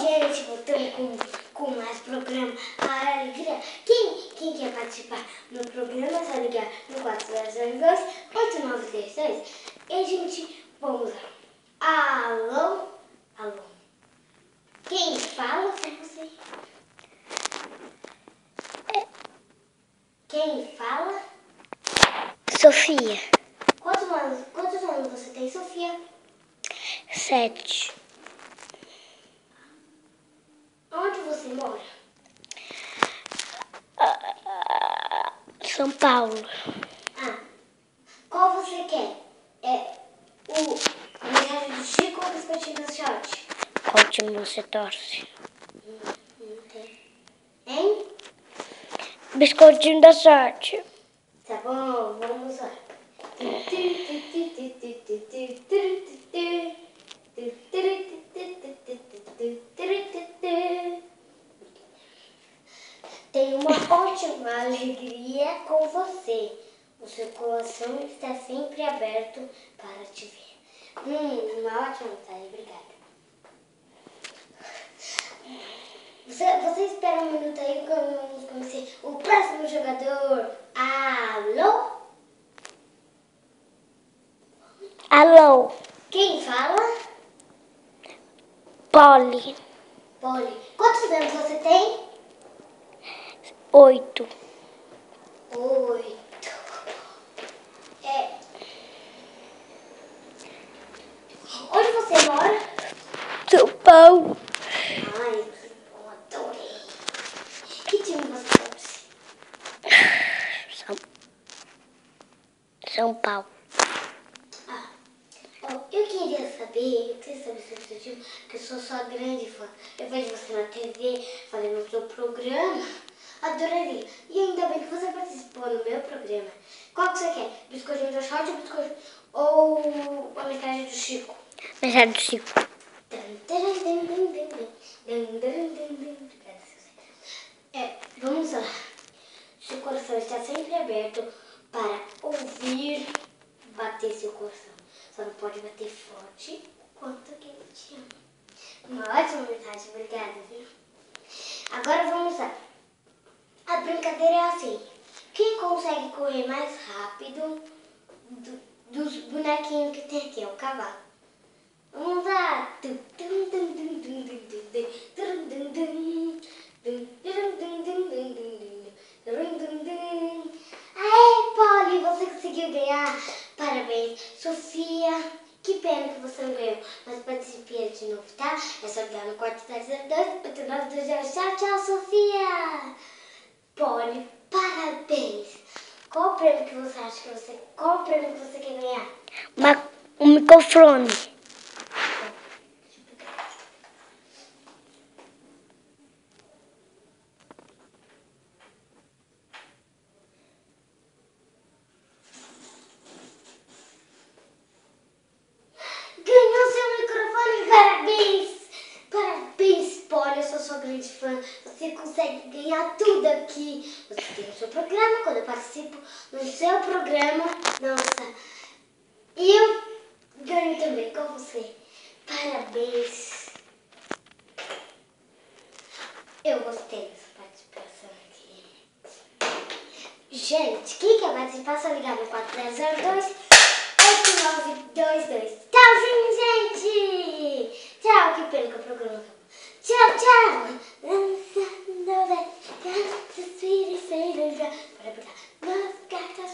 gente, voltando com mais programa A Alegria. Quem quer participar no programa é só ligar no 4002-8932. E, gente, vamos lá. Alô? Alô? Quem fala é você. Quem fala? Sofia. Quantos anos você tem, Sofia? 7. Onde você mora? São Paulo. Qual você quer? O Mensagem do Chico ou o Biscoitinho da Sorte? Qual time você torce? Não tem. Hein? Biscoitinho da Sorte. Tá bom, vamos lá. Tenho uma ótima alegria com você. O seu coração está sempre aberto para te ver. Uma ótima mensagem, obrigada. Você espera um minuto aí que vamos conhecer o próximo jogador. Alô? Alô? Quem fala? Polly. Polly. Quantos anos você tem? 8. 8. Onde você mora? São Paulo. Ai, que bom, adorei. Que time você torce? São Paulo. Eu queria saber sobre o seu time, que eu sou sua grande fã. Eu vejo você na TV, fazendo o seu programa. Adoraria. E ainda bem que você participou no meu programa. Qual que você quer? Biscoitinho da Sorte ou a Mensagem do Chico? Mensagem do Chico. Vamos lá. Seu coração está sempre aberto para ouvir bater seu coração. Só não pode bater forte quanto que ele te ama. Uma ótima mensagem, obrigada, viu? Agora vamos lá. A brincadeira é assim. Quem consegue correr mais rápido dos bonequinhos que tem aqui, é o cavalo. Vamos lá. Aê, Polly, você conseguiu ganhar. Parabéns. Sofia, que pena que você não ganhou. Mas participe de novo, tá? É só ligar no 4302-8920. Tchau, tchau, Sofia. Polly, parabéns. Qual prêmio que você acha que você... Qual prêmio que você quer ganhar? Um microfone. Ganhou seu microfone, parabéns! Parabéns, Polly, eu sou sua grande fã. Você consegue ganhar tudo aqui. Você tem o seu programa, quando eu participo no seu programa, nossa, e eu ganho também com você. Parabéns. Eu gostei dessa participação aqui. Gente, quem quer participar, só ligar no 4002-8922. Tchauzinho, gente! Tchau, que pena que o programa acabou. Tchau, tchau! Para botar, nós gatas,